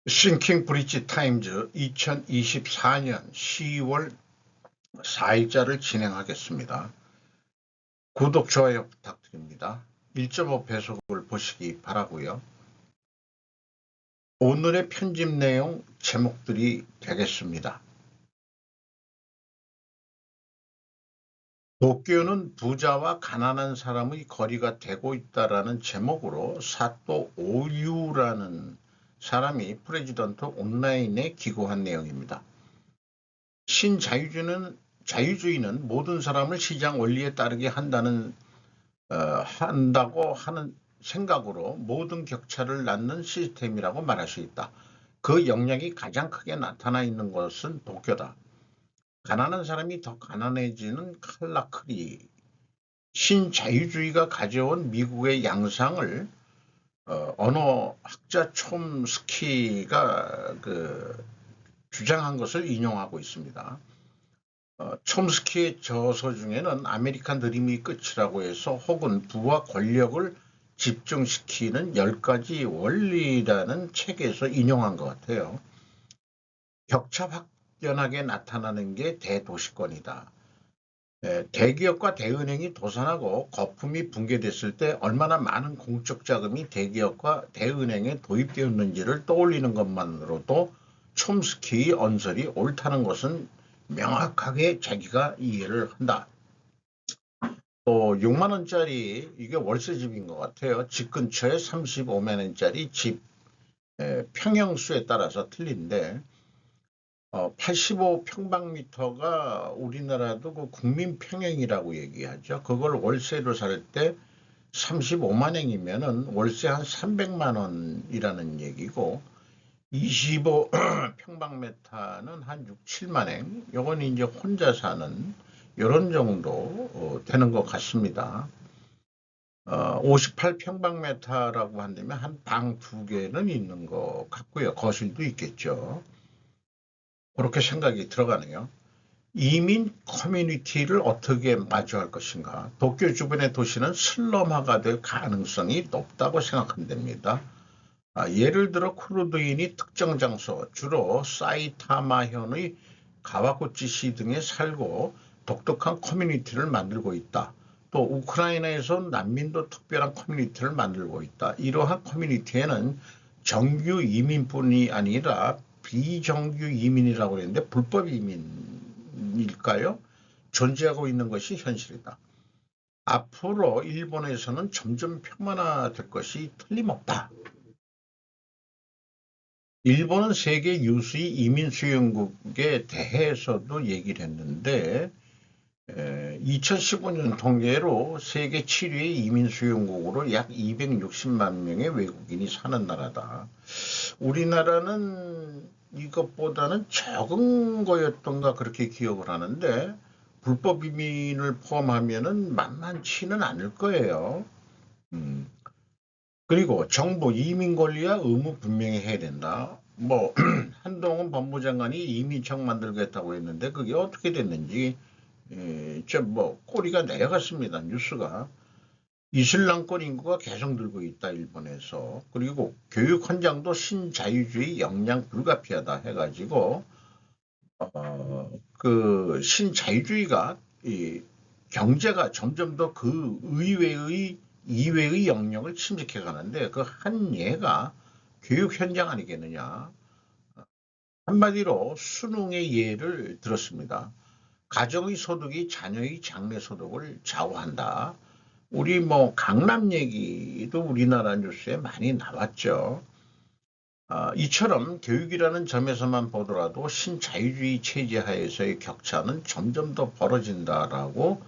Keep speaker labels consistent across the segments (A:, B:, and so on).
A: 싱킹 브릿지 타임즈 2024년 10월 4일자를 진행하겠습니다. 구독, 좋아요 부탁드립니다. 1.5 배속을 보시기 바라고요. 오늘의 편집 내용 제목들이 되겠습니다. 도쿄는 부자와 가난한 사람의 거리가 되고 있다라는 제목으로 사또 오유라는 사람이 프레지던트 온라인에 기고한 내용입니다. 자유주의는 모든 사람을 시장 원리에 따르게 한다고 하는 생각으로 모든 격차를 낳는 시스템이라고 말할 수 있다. 그 영향이 가장 크게 나타나 있는 것은 도쿄다. 가난한 사람이 더 가난해지는 칼라크리. 신자유주의가 가져온 미국의 양상을 언어학자 촘스키가 주장한 것을 인용하고 있습니다. 촘스키의 저서 중에는 아메리칸 드림이 끝이라고 해서 혹은 부와 권력을 집중시키는 10가지 원리라는 책에서 인용한 것 같아요. 격차 확연하게 나타나는 게 대도시권이다. 대기업과 대은행이 도산하고 거품이 붕괴됐을 때 얼마나 많은 공적 자금이 대기업과 대은행에 도입되었는지를 떠올리는 것만으로도 촘스키의 언설이 옳다는 것은 명확하게 자기가 이해를 한다. 또 6만 원짜리 이게 월세집인 것 같아요. 집 근처에 35만 원짜리 집 평형수에 따라서 틀린데 85평방미터가 우리나라도 그 국민평형이라고 얘기하죠. 그걸 월세로 살 때 35만 원이면은 월세 한 300만 원이라는 얘기고 25평방미터는 한 6, 7만 원. 요건 이제 혼자 사는 이런 정도 되는 것 같습니다. 58평방미터라고 한다면 한 방 2개는 있는 것 같고요. 거실도 있겠죠. 그렇게 생각이 들어가네요. 이민 커뮤니티를 어떻게 마주할 것인가. 도쿄 주변의 도시는 슬럼화가 될 가능성이 높다고 생각한답니다. 예를 들어 쿠르드인이 특정 장소, 주로 사이타마현의 가와구치시 등에 살고 독특한 커뮤니티를 만들고 있다. 또 우크라이나에서 난민도 특별한 커뮤니티를 만들고 있다. 이러한 커뮤니티에는 정규 이민뿐이 아니라 비정규 이민이라고 그랬는데 불법 이민일까요? 존재하고 있는 것이 현실이다. 앞으로 일본에서는 점점 평만화될 것이 틀림없다. 일본은 세계 유수의 이민 수용국에 대해서도 얘기를 했는데 2015년 통계로 세계 7위의 이민 수용국으로 약 260만 명의 외국인이 사는 나라다. 우리나라는 이것보다는 적은 거였던가 그렇게 기억을 하는데 불법 이민을 포함하면은 만만치는 않을 거예요. 그리고 정부 이민 권리와 의무 분명히 해야 된다. 뭐 한동훈 법무장관이 이민청 만들겠다고 했는데 그게 어떻게 됐는지 꼬리가 내려갔습니다. 뉴스가. 이슬람권 인구가 계속 늘고 있다. 일본에서. 그리고 교육 현장도 신자유주의 역량 불가피하다 해가지고 그 신자유주의가 이 경제가 점점 더 그 이외의 영역을 침식해 가는데 그 한 예가 교육 현장 아니겠느냐. 한마디로 수능의 예를 들었습니다. 가정의 소득이 자녀의 장래 소득을 좌우한다. 우리 뭐 강남 얘기도 우리나라 뉴스에 많이 나왔죠. 이처럼 교육이라는 점에서만 보더라도 신자유주의 체제 하에서의 격차는 점점 더 벌어진다라고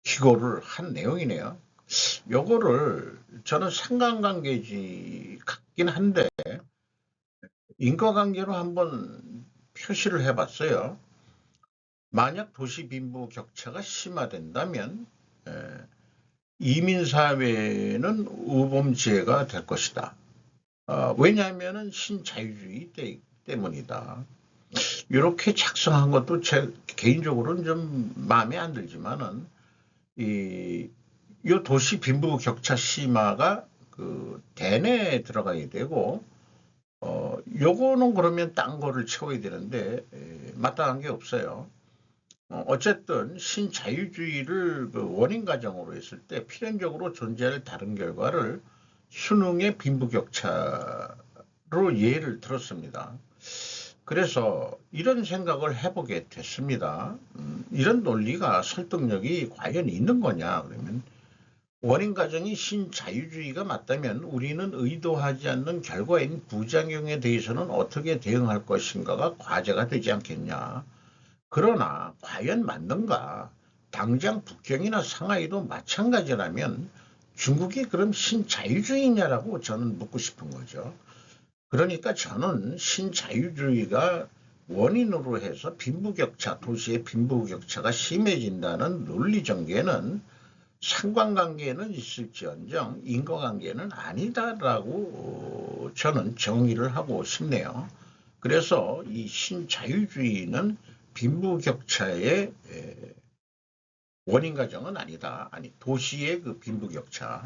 A: 기고를 한 내용이네요. 요거를 저는 상관관계지 같긴 한데 인과관계로 한번 표시를 해봤어요. 만약 도시 빈부 격차가 심화된다면 이민사회는 우범지혜가 될 것이다. 왜냐하면 신자유주의 때문이다. 이렇게 작성한 것도 제 개인적으로는 좀 마음에 안 들지만은 이 도시 빈부 격차 심화가 대내에 들어가야 되고, 요거는 그러면 딴 거를 채워야 되는데, 마땅한 게 없어요. 어쨌든 신자유주의를 원인 가정으로 했을 때 필연적으로 존재할 다른 결과를 수능의 빈부격차로 예를 들었습니다. 그래서 이런 생각을 해보게 됐습니다. 이런 논리가 설득력이 과연 있는 거냐 그러면 원인 가정이 신자유주의가 맞다면 우리는 의도하지 않는 결과인 부작용에 대해서는 어떻게 대응할 것인가가 과제가 되지 않겠냐. 그러나 과연 맞는가? 당장 북경이나 상하이도 마찬가지라면 중국이 그럼 신자유주의냐라고 저는 묻고 싶은 거죠. 그러니까 저는 신자유주의가 원인으로 해서 빈부격차, 도시의 빈부격차가 심해진다는 논리 전개는 상관관계는 있을지언정 인과관계는 아니다라고 저는 정의를 하고 싶네요. 그래서 이 신자유주의는 빈부격차의 원인 가정은 아니다. 아니 도시의 그 빈부격차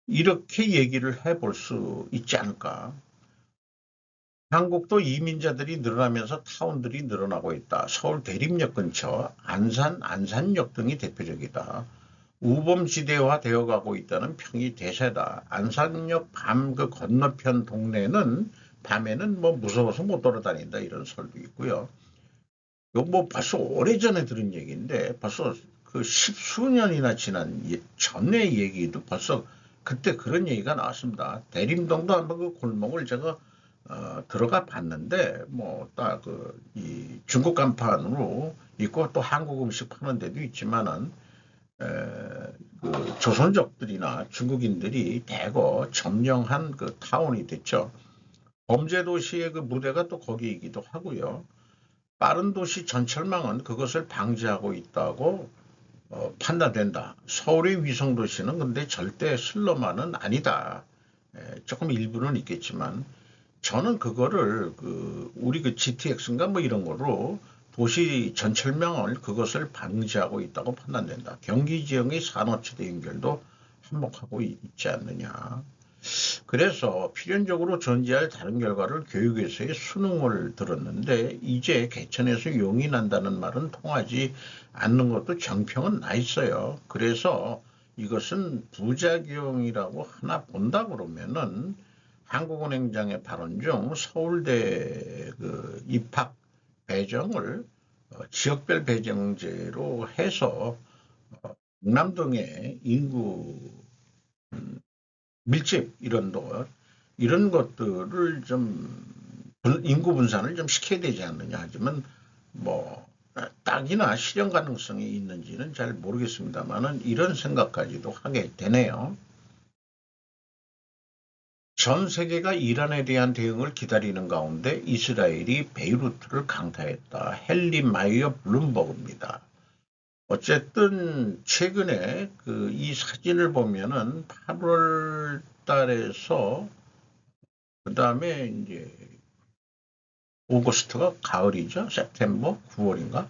A: 이렇게 얘기를 해볼 수 있지 않을까. 한국도 이민자들이 늘어나면서 타운들이 늘어나고 있다. 서울 대림역 근처 안산역 등이 대표적이다. 우범지대화 되어가고 있다는 평이 대세다. 안산역 밤 그 건너편 동네는 밤에는 뭐 무서워서 못 돌아다닌다 이런 설도 있고요. 이거 뭐 벌써 오래전에 들은 얘기인데 벌써 그 십수년이나 지난 전의 얘기도 벌써 그때 그런 얘기가 나왔습니다. 대림동도 한번 그 골목을 제가 들어가 봤는데 뭐 딱 그 이 중국 간판으로 있고 또 한국 음식 파는 데도 있지만은 그 조선족들이나 중국인들이 대거 점령한 그 타운이 됐죠. 범죄 도시의 그 무대가 또 거기이기도 하고요. 빠른 도시 전철망은 그것을 방지하고 있다고 판단된다. 서울의 위성 도시는 근데 절대 슬럼만은 아니다. 조금 일부는 있겠지만 저는 그거를 우리 그 GTX인가 뭐 이런 거로 도시 전철망을 그것을 방지하고 있다고 판단된다. 경기 지역의 산업지대 연결도 한몫하고 있지 않느냐. 그래서 필연적으로 존재할 다른 결과를 교육에서의 수능을 들었는데 이제 개천에서 용이 난다는 말은 통하지 않는 것도 정평은 나 있어요. 그래서 이것은 부작용이라고 하나 본다 그러면은 한국은행장의 발언 중 서울대 그 입학 배정을 지역별 배정제로 해서 강남동의 인구 밀집 이런 것들을 좀 인구 분산을 좀 시켜야 되지 않느냐 하지만 뭐 딱이나 실현 가능성이 있는지는 잘 모르겠습니다만은 이런 생각까지도 하게 되네요. 전 세계가 이란에 대한 대응을 기다리는 가운데 이스라엘이 베이루트를 강타했다. 헨리 마이어 블룸버그입니다. 어쨌든 최근에 이 사진을 보면은 8월 달에서 그 다음에 이제 오거스트가 가을이죠. september 9월인가?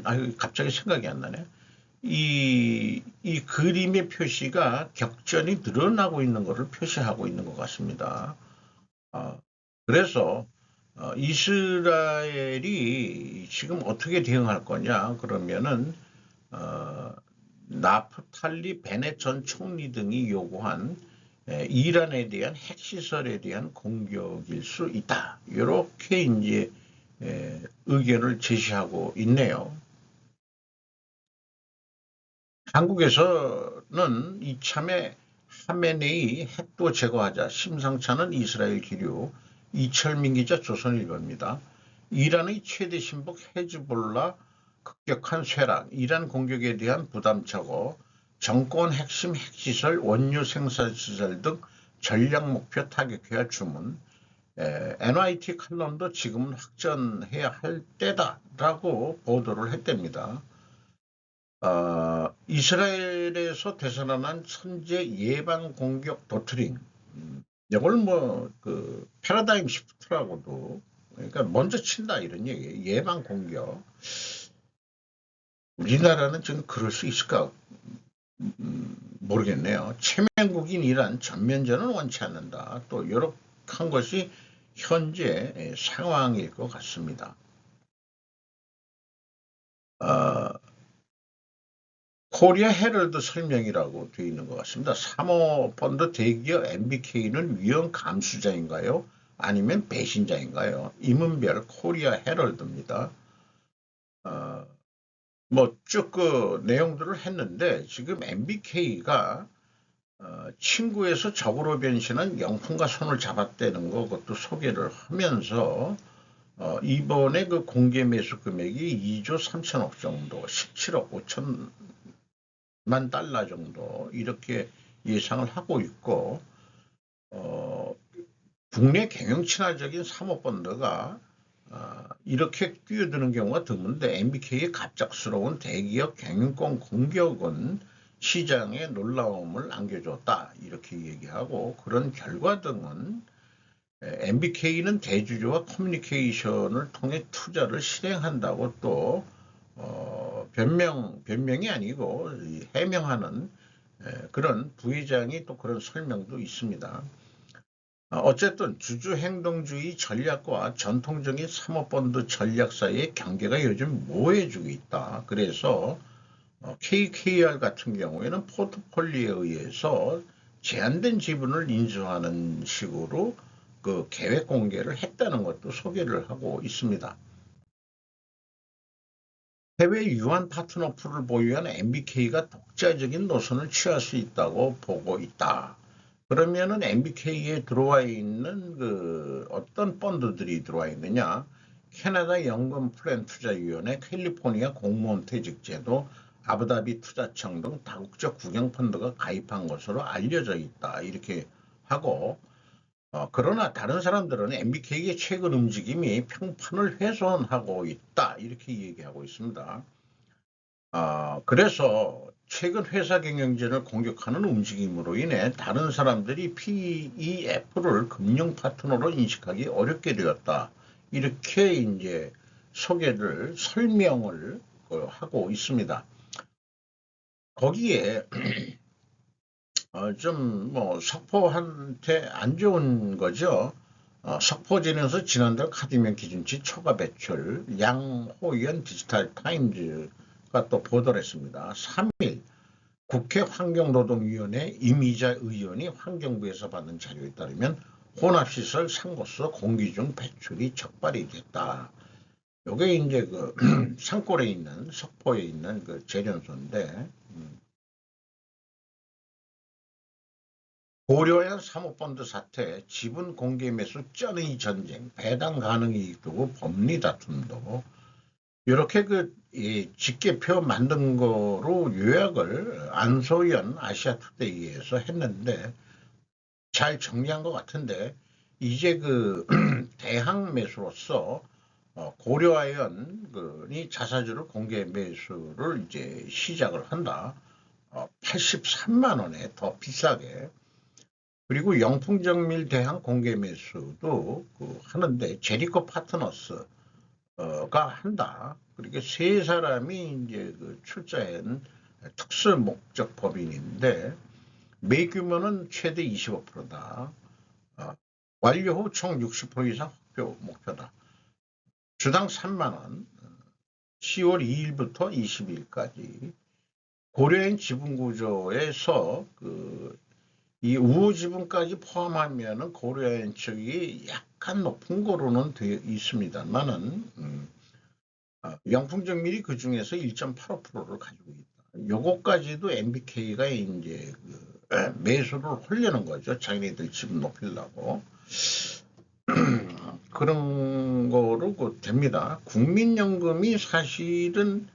A: 아, 갑자기 생각이 안 나네. 이 그림의 표시가 격전이 늘어나고 있는 것을 표시하고 있는 것 같습니다. 그래서 이스라엘이 지금 어떻게 대응할 거냐 그러면은 나프탈리 베넷 전 총리 등이 요구한 이란에 대한 핵시설에 대한 공격일 수 있다. 이렇게 이제 의견을 제시하고 있네요. 한국에서는 이참에 하메네이 핵도 제거하자 심상치 않은 이스라엘 기류 이철민 기자 조선일보입니다. 이란의 최대 신복 헤즈볼라 급격한 쇠락, 이란 공격에 대한 부담 착오, 정권 핵심 핵시설, 원유 생산시설 등 전략 목표 타격해야 주문, NYT 칼럼도 지금은 확전해야 할 때다라고 보도를 했답니다. 이스라엘에서 되살아난 선제 예방 공격 도트린, 이걸 뭐 패러다임 시프트라고도 그러니까 먼저 친다 이런 얘기예요. 예방 공격. 우리나라는 지금 그럴 수 있을까? 모르겠네요. 체면국인이란 전면전은 원치 않는다. 또 이렇게 한 것이 현재 상황일 것 같습니다. 코리아 헤럴드 설명이라고 되어 있는 것 같습니다. 사모펀드 대기업 MBK는 위험 감수자인가요? 아니면 배신자인가요? 임은별 코리아 헤럴드입니다. 뭐 쭉 그 내용들을 했는데 지금 MBK가 친구에서 적으로 변신한 영풍과 손을 잡았다는 거 그것도 소개를 하면서 이번에 그 공개 매수 금액이 2조 3천억 정도, 17억 5천만 달러 정도 이렇게 예상을 하고 있고 국내 경영 친화적인 사모펀드가 이렇게 뛰어드는 경우가 드문데 MBK의 갑작스러운 대기업 경영권 공격은 시장에 놀라움을 안겨줬다 이렇게 얘기하고 그런 결과 등은 MBK는 대주주와 커뮤니케이션을 통해 투자를 실행한다고 또 변명이 아니고 해명하는 그런 부회장이 또 그런 설명도 있습니다. 어쨌든 주주행동주의 전략과 전통적인 사모펀드 전략 사이의 경계가 요즘 모호해지고 있다. 그래서 KKR 같은 경우에는 포트폴리오에 의해서 제한된 지분을 인수하는 식으로 그 계획 공개를 했다는 것도 소개를 하고 있습니다. 해외 유한 파트너 풀을 보유한 MBK가 독자적인 노선을 취할 수 있다고 보고 있다. 그러면은 MBK에 들어와 있는 그 어떤 펀드들이 들어와 있느냐? 캐나다 연금 플랜 투자위원회, 캘리포니아 공무원 퇴직제도, 아부다비 투자청 등 다국적 국영 펀드가 가입한 것으로 알려져 있다. 이렇게 하고 그러나 다른 사람들은 MBK의 최근 움직임이 평판을 훼손하고 있다. 이렇게 얘기하고 있습니다. 그래서 최근 회사 경영진을 공격하는 움직임으로 인해 다른 사람들이 PEF를 금융 파트너로 인식하기 어렵게 되었다. 이렇게 이제 설명을 하고 있습니다. 거기에 좀 뭐 석포한테 안 좋은 거죠. 석포진에서 지난달 카드명 기준치 초과 배출 양호연 디지털 타임즈가 또 보도를 했습니다. 3일 국회 환경노동위원회 이미자 의원이 환경부에서 받은 자료에 따르면 혼합시설 상고서 공기 중 배출이 적발이 됐다. 요게 이제 그 산골에 있는 석포에 있는 그 재련소인데 고려한 사모펀드 사태, 지분 공개 매수 쩐의 전쟁, 배당 가능 이익 두고 법리 다툼도 이렇게 그 집계표 만든 거로 요약을 안소연 아시아투데이에서 했는데 잘 정리한 것 같은데 이제 그 대항 매수로서 고려아연이 자사주를 공개 매수를 이제 시작을 한다. 83만 원에 더 비싸게. 그리고 영풍정밀 대항 공개 매수도 하는데 제리코 파트너스가 한다. 그렇게 세 사람이 이제 그 출자한 특수 목적 법인인데 매 규모는 최대 25%다. 완료 후 총 60% 이상 목표다. 주당 3만 원. 10월 2일부터 22일까지 고려인 지분 구조에서 이 우호 지분까지 포함하면은 고려인 측이 약간 높은 거로는 되어 있습니다만은 영풍정밀이 그 중에서 1.85%를 가지고 있다. 요거까지도 MBK가 이제 매수를 하려는 거죠. 자기네들 지분 높이려고. 그런 거로 됩니다. 국민연금이 사실은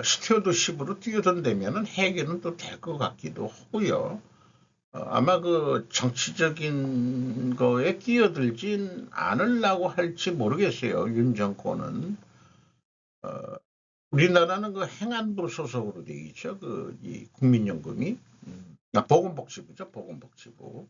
A: 스튜어드십으로 뛰어든다면은 해결은 또 될 것 같기도 하고요. 아마 그 정치적인 거에 끼어들진 않으려고 할지 모르겠어요. 윤 정권은. 우리나라는 그 행안부 소속으로 돼 있죠. 이 국민연금이. 보건복지부죠. 보건복지부.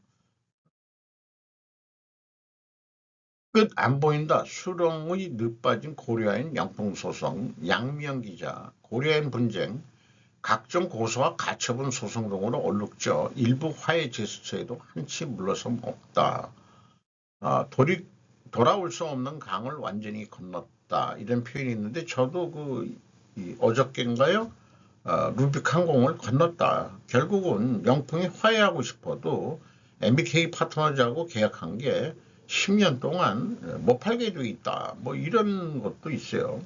A: 끝 안 보인다. 수렁의 늦빠진 고려인 양풍소송, 양미영 기자, 고려인 분쟁, 각종 고소와 가처분 소송 등으로 얼룩져 일부 화해 제스처에도 한치 물러섬 없다. 돌아올 수 없는 강을 완전히 건넜다. 이런 표현이 있는데 저도 어저께인가요? 루빅 항공을 건넜다. 결국은 영풍이 화해하고 싶어도 MBK 파트너즈하고 계약한 게 10년 동안 못 팔게 돼 있다. 뭐 이런 것도 있어요.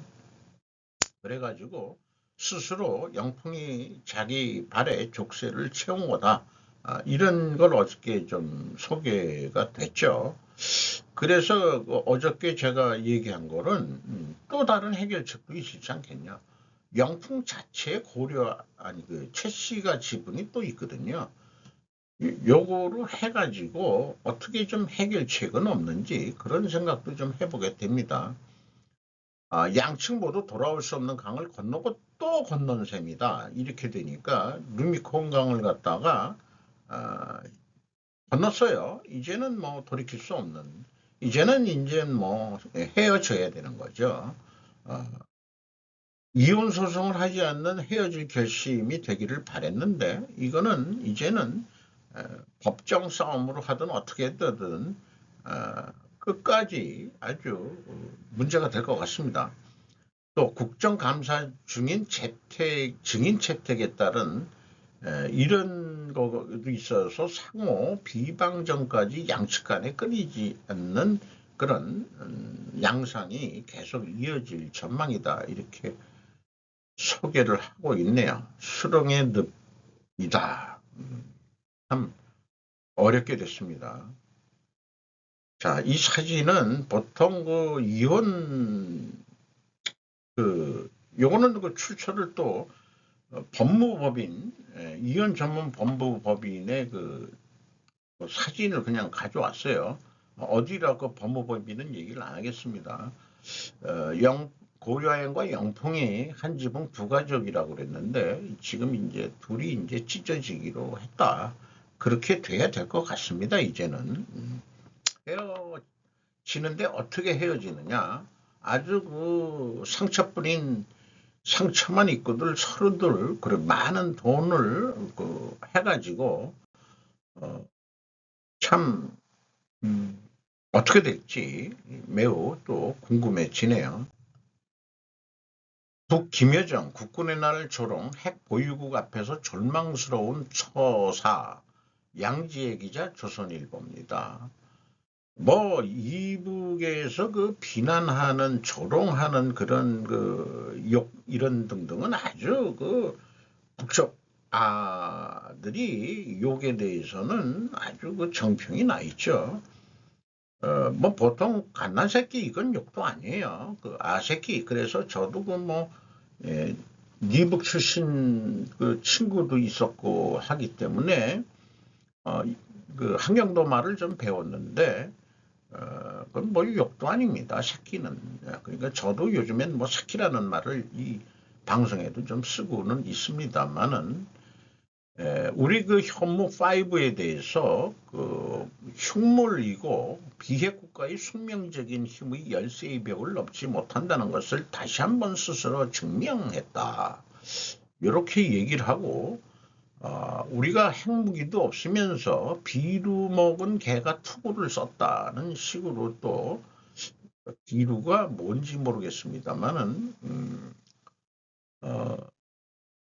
A: 그래가지고 스스로 영풍이 자기 발에 족쇄를 채운 거다. 이런 걸 어저께 좀 소개가 됐죠. 그래서 어저께 제가 얘기한 거는 또 다른 해결책도 있지 않겠냐. 영풍 자체에 고려, 아니, 최 씨가 지분이 또 있거든요. 요거로 해가지고 어떻게 좀 해결책은 없는지 그런 생각도 좀 해보게 됩니다. 양측 모두 돌아올 수 없는 강을 건너고 또 건넌 셈이다. 이렇게 되니까 루미콘 강을 갖다가 아, 건넜어요. 이제는 뭐 돌이킬 수 없는. 이제는 이제 뭐 헤어져야 되는 거죠. 어, 이혼 소송을 하지 않는 헤어질 결심이 되기를 바랬는데 이거는 이제는 법정 싸움으로 하든 어떻게 되든 끝까지 아주 문제가 될 것 같습니다. 또 국정감사 중인 증인 채택에 따른 이런 것도 있어서 상호 비방전까지 양측 간에 끊이지 않는 그런 양상이 계속 이어질 전망이다. 이렇게 소개를 하고 있네요. 수렁의 늪이다. 참 어렵게 됐습니다. 자, 이 사진은 보통 이혼 요거는 출처를 또 법무법인 이혼 전문 법무법인의 사진을 그냥 가져왔어요. 어디라고 법무법인은 얘기를 안 하겠습니다. 고려아연과 영풍이 한 지붕 두 가족이라고 그랬는데 지금 이제 둘이 이제 찢어지기로 했다. 그렇게 돼야 될 것 같습니다. 이제는 헤어지는데 어떻게 헤어지느냐? 아주 상처뿐인 상처만 있고들 서로들 그래 많은 돈을 해가지고 참 어떻게 될지 매우 또 궁금해지네요. 북김여정 국군의 날 조롱 핵 보유국 앞에서 절망스러운 처사. 양지혜 기자 조선일보입니다. 뭐 이북에서 비난하는 조롱하는 그런 욕 이런 등등은 아주 북적아들이 욕에 대해서는 아주 정평이 나 있죠. 뭐 보통 갓난 새끼 이건 욕도 아니에요. 아새끼. 그래서 저도 니북 출신 친구도 있었고 하기 때문에 한경도 말을 좀 배웠는데 그건 뭐 욕도 아닙니다. 새끼는. 그러니까 저도 요즘엔 뭐 새끼라는 말을 이 방송에도 좀 쓰고는 있습니다만은 우리 현무 5에 대해서 흉물이고 비핵국가의 숙명적인 힘의 열쇠의 벽을 넘지 못한다는 것을 다시 한번 스스로 증명했다. 이렇게 얘기를 하고 우리가 핵무기도 없으면서 비루 먹은 개가 투구를 썼다는 식으로 또 비루가 뭔지 모르겠습니다만은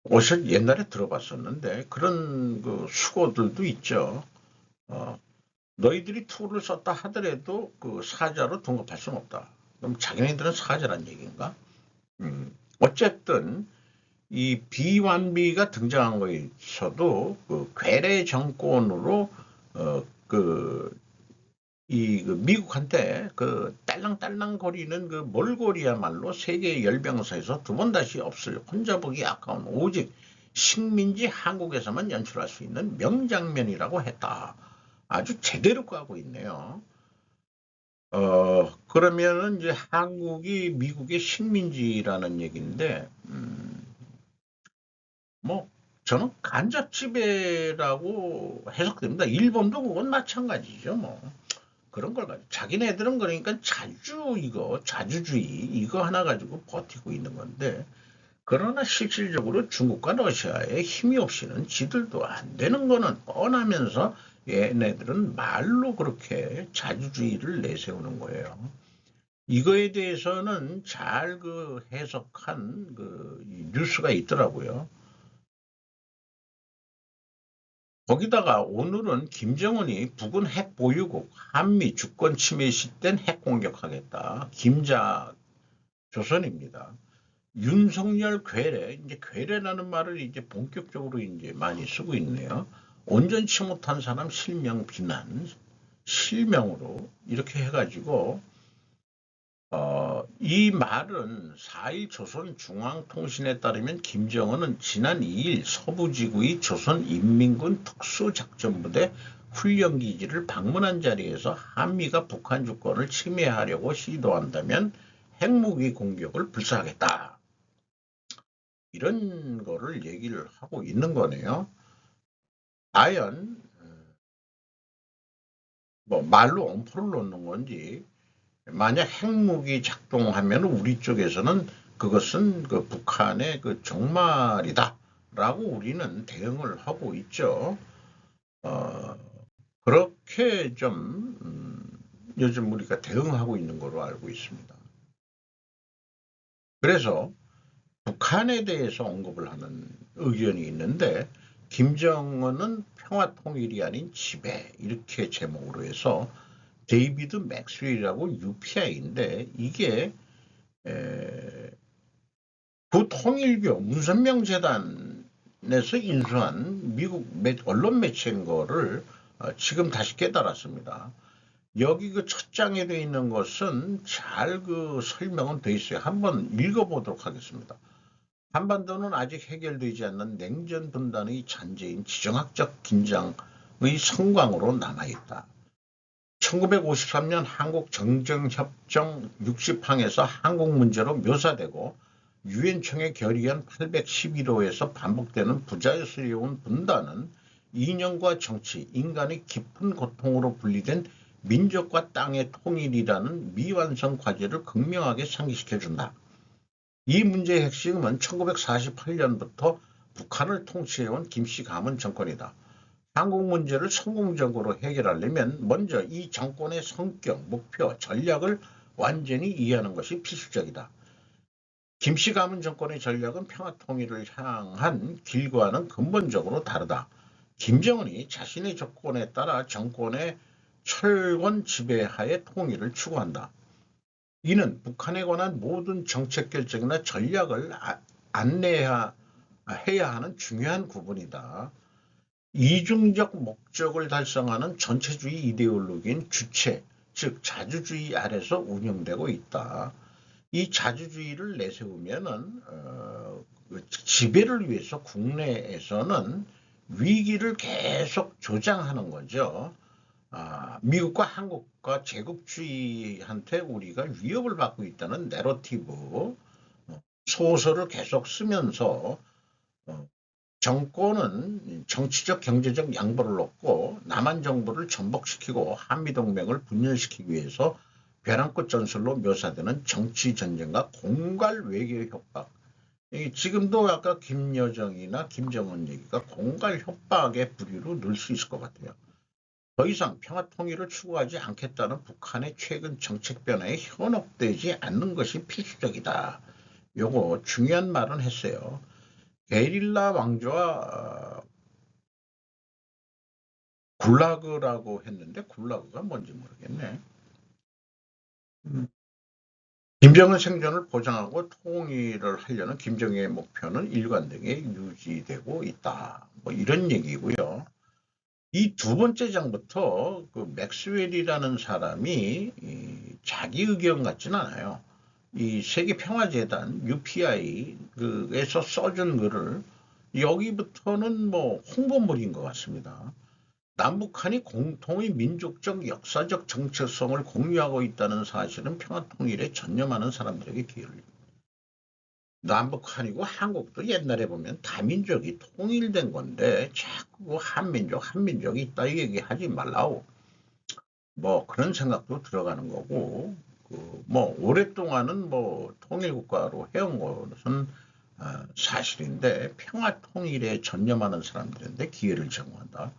A: 옷을 옛날에 들어봤었는데 그런 수고들도 있죠. 너희들이 투구를 썼다 하더라도 사자로 등급할 수는 없다. 그럼 자기네들은 사자란 얘기인가? 어쨌든 이 비완비가 등장한 거에 있어도 괴뢰 정권으로 미국한테 딸랑딸랑 거리는 몰골이야말로 세계 열병사에서 두 번 다시 없을 혼자 보기 아까운 오직 식민지 한국에서만 연출할 수 있는 명장면이라고 했다. 아주 제대로 가고 있네요. 그러면은 이제 한국이 미국의 식민지라는 얘기인데, 뭐 저는 간접지배라고 해석됩니다. 일본도 그건 마찬가지죠. 뭐 그런 걸 가지고 자기네들은 그러니까 자주주의 이거 하나 가지고 버티고 있는 건데 그러나 실질적으로 중국과 러시아의 힘이 없이는 지들도 안 되는 거는 뻔하면서 얘네들은 말로 그렇게 자주주의를 내세우는 거예요. 이거에 대해서는 잘 해석한 뉴스가 있더라고요. 거기다가 오늘은 김정은이 북은 핵 보유국, 한미 주권 침해 시된 핵 공격하겠다. 김자 조선입니다. 윤석열 괴뢰, 이제 괴뢰라는 말을 이제 본격적으로 이제 많이 쓰고 있네요. 온전치 못한 사람 실명 비난, 실명으로 이렇게 해가지고 이 말은 4일 조선중앙통신에 따르면 김정은은 지난 2일 서부지구의 조선인민군 특수작전부대 훈련기지를 방문한 자리에서 한미가 북한 주권을 침해하려고 시도한다면 핵무기 공격을 불사하겠다. 이런 거를 얘기를 하고 있는 거네요. 과연 뭐 말로 엄포를 놓는 건지 만약 핵무기 작동하면 우리 쪽에서는 그것은 북한의 종말이다라고 우리는 대응을 하고 있죠. 어, 그렇게 좀 요즘 우리가 대응하고 있는 걸로 알고 있습니다. 그래서 북한에 대해서 언급을 하는 의견이 있는데 김정은은 평화통일이 아닌 지배 이렇게 제목으로 해서 데이비드 맥스웰이라고 UPI인데 이게 구통일교 문선명재단에서 인수한 미국 언론 매체인 거를 지금 다시 깨달았습니다. 여기 첫 장에 되어 있는 것은 잘 설명은 되어 있어요. 한번 읽어보도록 하겠습니다. 한반도는 아직 해결되지 않는 냉전 분단의 잔재인 지정학적 긴장의 성광으로 남아있다. 1953년 한국 정정협정 60항에서 한국 문제로 묘사되고 유엔총회 결의안 811호에서 반복되는 부자연스러운 분단은 이념과 정치, 인간의 깊은 고통으로 분리된 민족과 땅의 통일이라는 미완성 과제를 극명하게 상기시켜준다. 이 문제의 핵심은 1948년부터 북한을 통치해온 김씨 가문 정권이다. 한국 문제를 성공적으로 해결하려면 먼저 이 정권의 성격, 목표, 전략을 완전히 이해하는 것이 필수적이다. 김씨 가문 정권의 전략은 평화통일을 향한 길과는 근본적으로 다르다. 김정은이 자신의 조건에 따라 정권의 철권 지배하에 통일을 추구한다. 이는 북한에 관한 모든 정책 결정이나 전략을 안내해야 하는 중요한 부분이다. 이중적 목적을 달성하는 전체주의 이데올로기인 주체, 즉 자주주의 아래서 운영되고 있다. 이 자주주의를 내세우면은 지배를 위해서 국내에서는 위기를 계속 조장하는 거죠. 미국과 한국과 제국주의한테 우리가 위협을 받고 있다는 내러티브 소설을 계속 쓰면서 정권은 정치적 경제적 양보를 얻고 남한 정부를 전복시키고 한미동맹을 분열시키기 위해서 벼랑끝 전술로 묘사되는 정치 전쟁과 공갈 외교 협박. 지금도 아까 김여정이나 김정은 얘기가 공갈 협박의 부류로 넣을 수 있을 것 같아요. 더 이상 평화통일을 추구하지 않겠다는 북한의 최근 정책 변화에 현혹되지 않는 것이 필수적이다. 요거 중요한 말은 했어요. 게릴라 왕조와 굴라그라고 했는데 굴라그가 뭔지 모르겠네. 김정은 생존을 보장하고 통일을 하려는 김정일의 목표는 일관되게 유지되고 있다. 뭐 이런 얘기고요. 이 두 번째 장부터 맥스웰이라는 사람이 자기 의견 같지는 않아요. 이 세계평화재단 UPI에서 써준 글을 여기부터는 뭐 홍보물인 것 같습니다. 남북한이 공통의 민족적 역사적 정체성을 공유하고 있다는 사실은 평화통일에 전념하는 사람들에게 기회를 남북한이고 한국도 옛날에 보면 다민족이 통일된 건데 자꾸 한민족이 있다 얘기하지 말라고 뭐 그런 생각도 들어가는 거고 뭐 오랫동안은 뭐 통일국가로 해온 것은 사실인데 평화 통일에 전념하는 사람들인데 기회를 제공한다.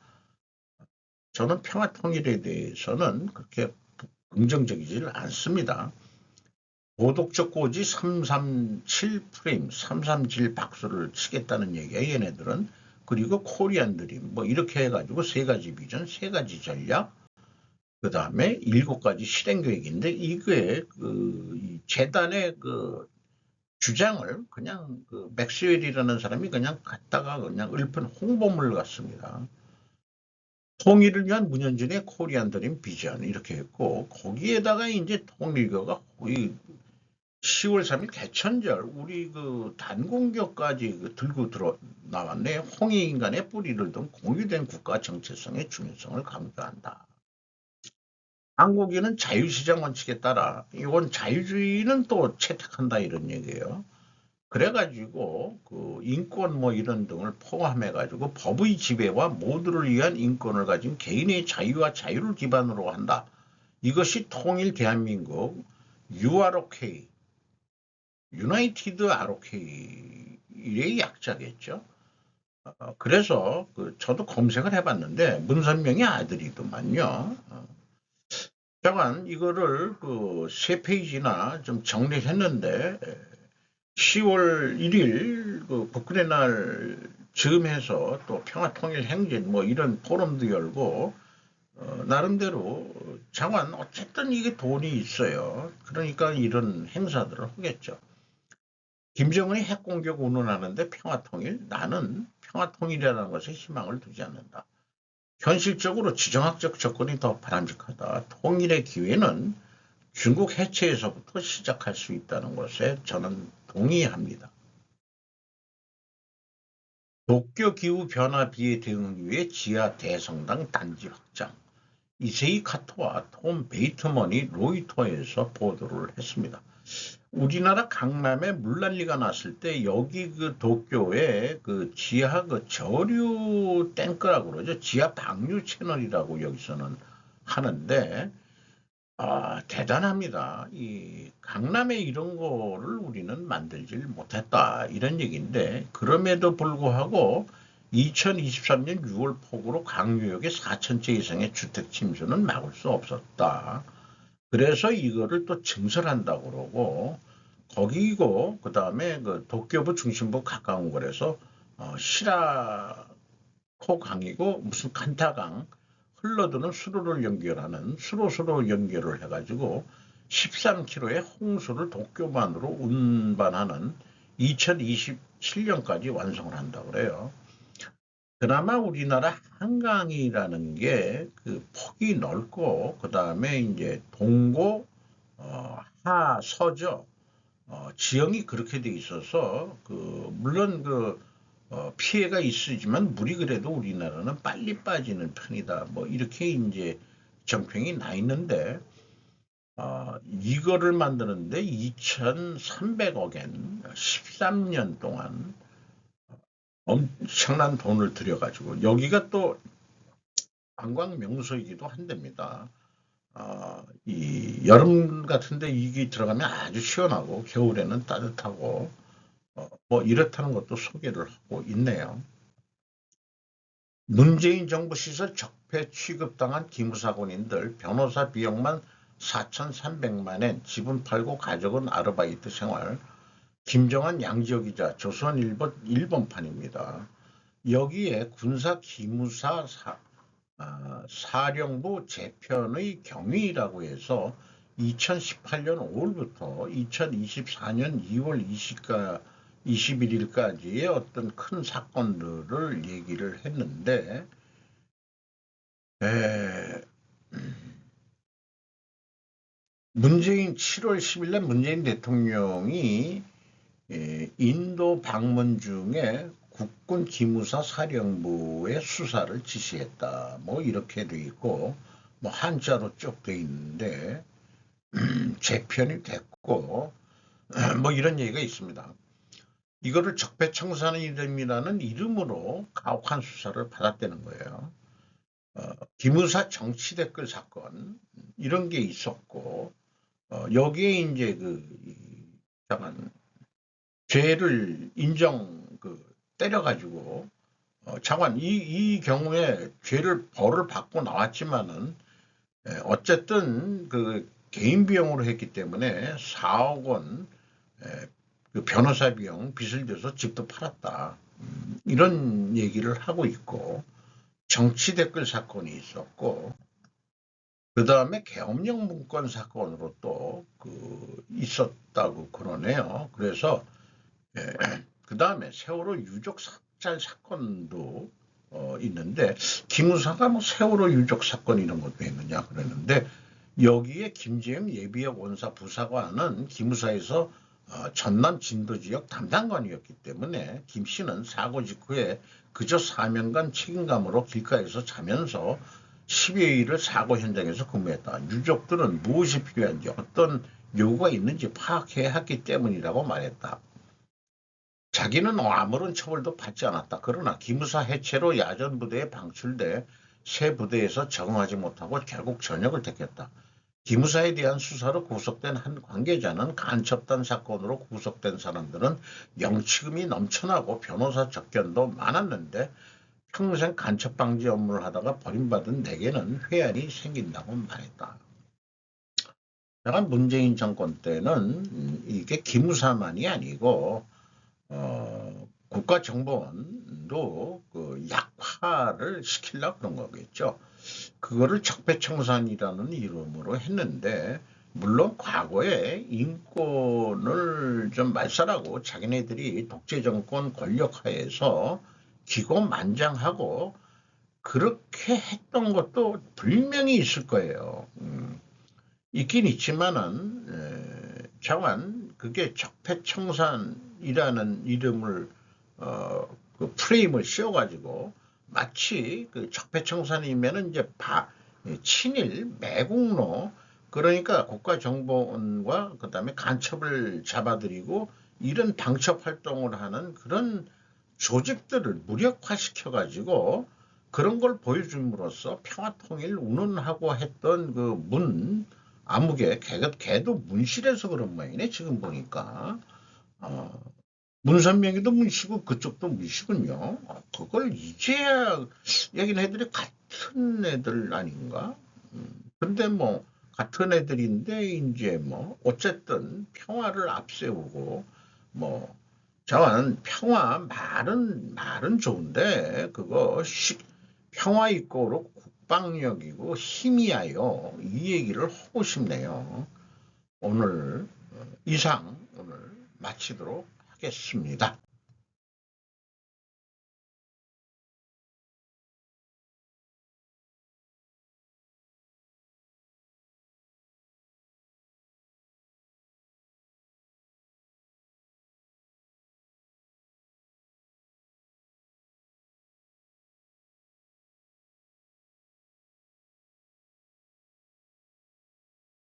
A: 저는 평화 통일에 대해서는 그렇게 긍정적이지 않습니다. 도덕적 고지 337 프레임, 337 박수를 치겠다는 얘기야, 얘네들은. 그리고 코리안 드림, 뭐 이렇게 해가지고 세 가지 비전, 세 가지 전략, 그 다음에 7가지 실행 계획인데 이게 그 재단의 그 주장을 그냥 그 맥스웰이라는 사람이 그냥 갖다가 그냥 읊은 홍보물 같습니다. 통일을 위한 문현진의 코리안 드림 비전 이렇게 했고 거기에다가 이제 통일교가 거의 10월 3일 개천절 우리 그 단공격까지 들고 들어 나왔네. 홍익인간의 뿌리를 둔 공유된 국가 정체성의 중요성을 강조한다. 한국인은 자유시장 원칙에 따라 이건 자유주의는 또 채택한다 이런 얘기예요. 그래가지고 그 인권 뭐 이런 등을 포함해가지고 법의 지배와 모두를 위한 인권을 가진 개인의 자유와 자유를 기반으로 한다. 이것이 통일 대한민국 UROK, 유나이티드 ROK의 약자겠죠. 그래서 저도 검색을 해봤는데 문선명의 아들이더만요. 잠깐 이거를 그 세 페이지나 좀 정리를 했는데 10월 1일 그 국군의 날 즈음해서 또 평화통일 행진 뭐 이런 포럼도 열고 나름대로 장관 어쨌든 이게 돈이 있어요. 그러니까 이런 행사들을 하겠죠. 김정은이 핵공격 운운하는데 평화통일? 나는 평화통일이라는 것에 희망을 두지 않는다. 현실적으로 지정학적 접근이 더 바람직하다. 통일의 기회는 중국 해체에서부터 시작할 수 있다는 것에 저는 동의합니다. 도쿄 기후 변화 비에 대응하기 위해 지하 대성당 단지 확장. 이세이 카토와 톰 베이트먼이 로이터에서 보도를 했습니다. 우리나라 강남에 물난리가 났을 때 여기 그 도쿄에 그 지하 그 저류 탱크라고 그러죠. 지하 방류 채널이라고 여기서는 하는데 대단합니다. 이 강남에 이런 거를 우리는 만들질 못했다. 이런 얘기인데 그럼에도 불구하고 2023년 6월 폭우로 강유역의 4천채 이상의 주택 침수는 막을 수 없었다. 그래서 이거를 또 증설한다고 그러고 거기고 그다음에 그 도쿄부 중심부 가까운 거라서 시라코 강이고 무슨 칸타강 흘러드는 수로를 연결하는 수로 연결을 해가지고 13km의 홍수를 도쿄만으로 운반하는 2027년까지 완성을 한다고 그래요. 그나마 우리나라 한강이라는 게 그 폭이 넓고 그다음에 이제 동고 하서죠. 지형이 그렇게 돼 있어서 물론 피해가 있으지만 물이 그래도 우리나라는 빨리 빠지는 편이다. 뭐 이렇게 이제 정평이 나 있는데 이거를 만드는데 2,300억엔 13년 동안 엄청난 돈을 들여가지고 여기가 또 관광 명소이기도 한답니다. 이 여름 같은데 이게 들어가면 아주 시원하고 겨울에는 따뜻하고 뭐 이렇다는 것도 소개를 하고 있네요. 문재인 정부 시절 적폐 취급당한 기무사군인들 변호사 비용만 4,300만 엔, 집은 팔고 가족은 아르바이트 생활. 김정한 양지혁 기자 조선일보 일본판입니다. 여기에 군사 기무사 사령부 재편의 경위라고 해서 2018년 5월부터 2024년 2월 21일까지의 어떤 큰 사건들을 얘기를 했는데 문재인 7월 10일 날 문재인 대통령이 인도 방문 중에 국군 기무사 사령부의 수사를 지시했다. 뭐 이렇게 돼 있고 뭐 한자로 쭉 돼 있는데 재편이 됐고 뭐 이런 얘기가 있습니다. 이거를 적폐청산이라는 이름으로 가혹한 수사를 받았다는 거예요. 기무사 정치 댓글 사건 이런 게 있었고 여기에 이제 잠깐 죄를 때려가지고 장관 이 경우에 벌을 받고 나왔지만은 어쨌든 그 개인 비용으로 했기 때문에 4억 원 그 변호사 비용 빚을 져서 집도 팔았다. 이런 얘기를 하고 있고 정치 댓글 사건이 있었고 그 다음에 계엄령 문건 사건으로 또 있었다고 그러네요. 그래서 그 다음에 세월호 유족 삭달 사건도 있는데 기무사가 뭐 세월호 유족 사건 이런 것도 했느냐 그랬는데 여기에 김재영 예비역 원사 부사관은 기무사에서 전남 진도 지역 담당관이었기 때문에 김 씨는 사고 직후에 그저 사명감 책임감으로 길가에서 자면서 10여일을 사고 현장에서 근무했다. 유족들은 무엇이 필요한지 어떤 요구가 있는지 파악해야 했기 때문이라고 말했다. 자기는 아무런 처벌도 받지 않았다. 그러나 기무사 해체로 야전 부대에 방출돼 새 부대에서 적응하지 못하고 결국 전역을 택했다. 기무사에 대한 수사로 구속된 한 관계자는 간첩단 사건으로 구속된 사람들은 영치금이 넘쳐나고 변호사 접견도 많았는데 평생 간첩 방지 업무를 하다가 버림받은 내게는 회한이 생긴다고 말했다. 약간 문재인 정권 때는 이게 기무사만이 아니고 국가정보원도 그 약화를 시키려고 그런 거겠죠. 그거를 적폐청산이라는 이름으로 했는데 물론 과거에 인권을 좀 말살하고 자기네들이 독재정권 권력하에서 기고만장하고 그렇게 했던 것도 분명히 있을 거예요. 있긴 있지만은 자관 그게 적폐청산이라는 이름을 그 프레임을 씌워가지고 마치 그 적폐청산이면은 이제 친일 매국노 그러니까 국가정보원과 그다음에 간첩을 잡아들이고 이런 방첩 활동을 하는 그런 조직들을 무력화시켜가지고 그런 걸 보여줌으로써 평화통일 운운하고 했던 암흑의 걔도 문실에서 그런 모양이네 지금 보니까 문선명이도 문시고 그쪽도 문시군요. 그걸 이제야 얘기는 애들이 같은 애들 아닌가? 근데 뭐 같은 애들인데 이제 뭐 어쨌든 평화를 앞세우고 뭐 저는 평화 말은 좋은데 평화 이꼬로 국방력이고 힘이야요. 이 얘기를 하고 싶네요. 오늘 이상 마치도록 하겠습니다.